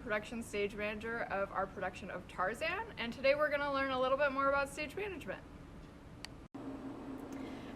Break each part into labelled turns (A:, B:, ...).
A: Production Stage Manager of our production of Tarzan, and today we're going to learn a little bit more about stage management.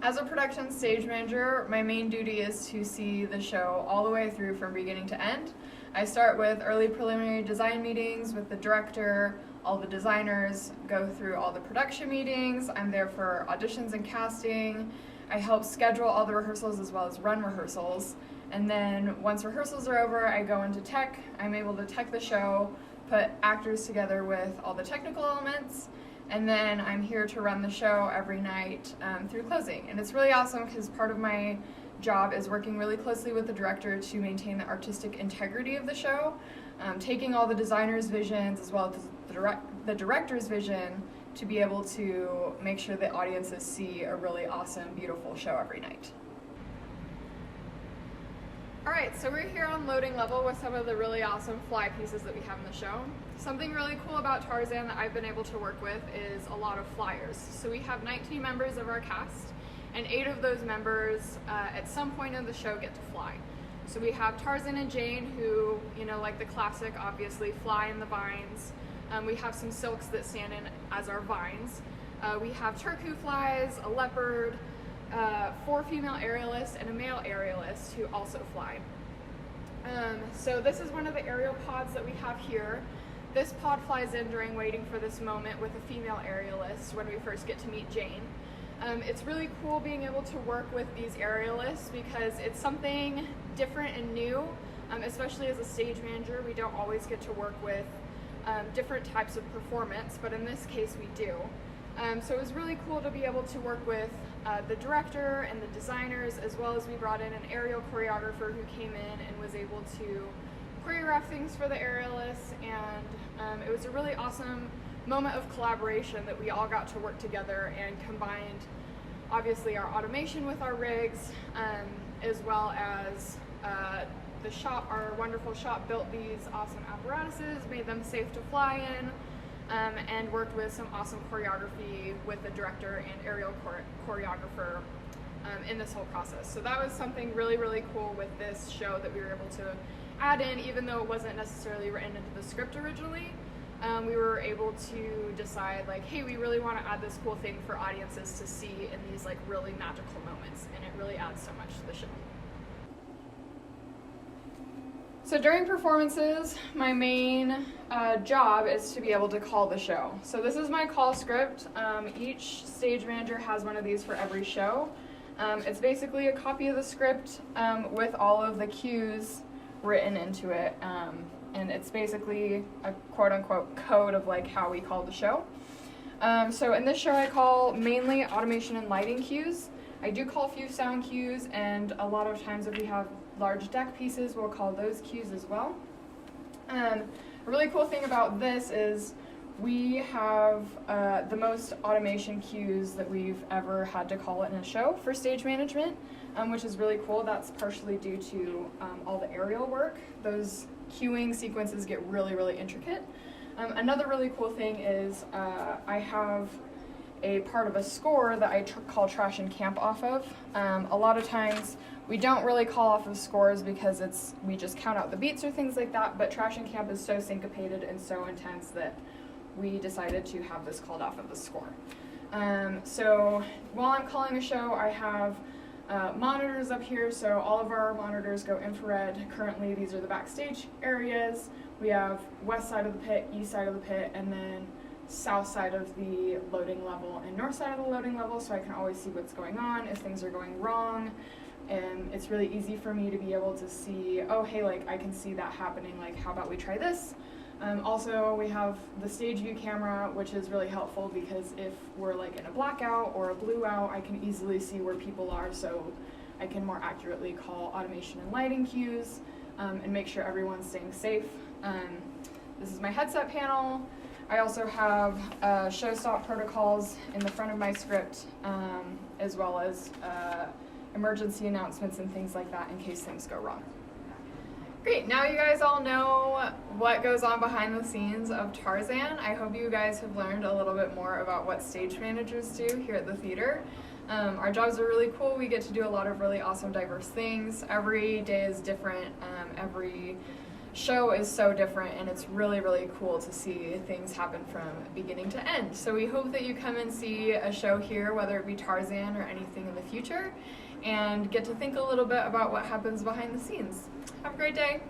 A: As a production stage manager, my main duty is to see the show all the way through from beginning to end. I start with early preliminary design meetings with the director, all the designers, go through all the production meetings. I'm there for auditions and casting. I help schedule all the rehearsals as well as run rehearsals. And then once rehearsals are over, I go into tech. I'm able to tech the show, put actors together with all the technical elements, and then I'm here to run the show every night through closing. And it's really awesome because part of my job is working really closely with the director to maintain the artistic integrity of the show, taking all the designers' visions as well as the director's vision to be able to make sure the audiences see a really awesome, beautiful show every night. Alright, so we're here on loading level with some of the really awesome fly pieces that we have in the show. Something really cool about Tarzan that I've been able to work with is a lot of flyers. So we have 19 members of our cast, and 8 of those members at some point in the show get to fly. So we have Tarzan and Jane who, like the classic, obviously fly in the vines. We have some silks that stand in as our vines. We have turku flies, a leopard, 4 female aerialists and a male aerialist who also fly. So this is one of the aerial pods that we have here. This pod flies in during waiting for this moment with a female aerialist when we first get to meet Jane. It's really cool being able to work with these aerialists because it's something different and new, especially as a stage manager. We don't always get to work with different types of performance, but in this case we do. So it was really cool to be able to work with the director and the designers, as well as we brought in an aerial choreographer who came in and was able to choreograph things for the aerialists, and it was a really awesome moment of collaboration that we all got to work together and combined obviously our automation with our rigs, as well as the shop. Our wonderful shop built these awesome apparatuses, made them safe to fly in, and worked with some awesome choreography with the director and aerial choreographer in this whole process. So that was something really, really cool with this show that we were able to add in, even though it wasn't necessarily written into the script originally. We were able to decide, like, hey, we really want to add this cool thing for audiences to see in these like really magical moments, and it really adds so much to the show. So during performances, my main job is to be able to call the show. So this is my call script. Each stage manager has one of these for every show. It's basically a copy of the script with all of the cues written into it. And it's basically a quote-unquote code of like how we call the show. So in this show I call mainly automation and lighting cues. I do call a few sound cues, and a lot of times if we have large deck pieces, we'll call those cues as well. A really cool thing about this is we have the most automation cues that we've ever had to call it in a show for stage management, which is really cool. That's partially due to all the aerial work. Those cueing sequences get really, really intricate. Another really cool thing is I have a part of a score that I call trash and camp off of. A lot of times we don't really call off of scores because we just count out the beats or things like that, but trash and camp is so syncopated and so intense that we decided to have this called off of the score. So while I'm calling a show, I have monitors up here, so all of our monitors go infrared. Currently these are the backstage areas. We have west side of the pit, east side of the pit, and then south side of the loading level and north side of the loading level, so I can always see what's going on, if things are going wrong. And it's really easy for me to be able to see, oh hey, like I can see that happening, like how about we try this? Also, we have the stage view camera, which is really helpful because if we're like in a blackout or a blue out, I can easily see where people are, so I can more accurately call automation and lighting cues and make sure everyone's staying safe. This is my headset panel. I also have show stop protocols in the front of my script, as well as emergency announcements and things like that in case things go wrong. Great, now you guys all know what goes on behind the scenes of Tarzan. I hope you guys have learned a little bit more about what stage managers do here at the theater. Our jobs are really cool. We get to do a lot of really awesome, diverse things. Every day is different. Every show is so different, and it's really, really cool to see things happen from beginning to end. So we hope that you come and see a show here, whether it be Tarzan or anything in the future, and get to think a little bit about what happens behind the scenes. Have a great day.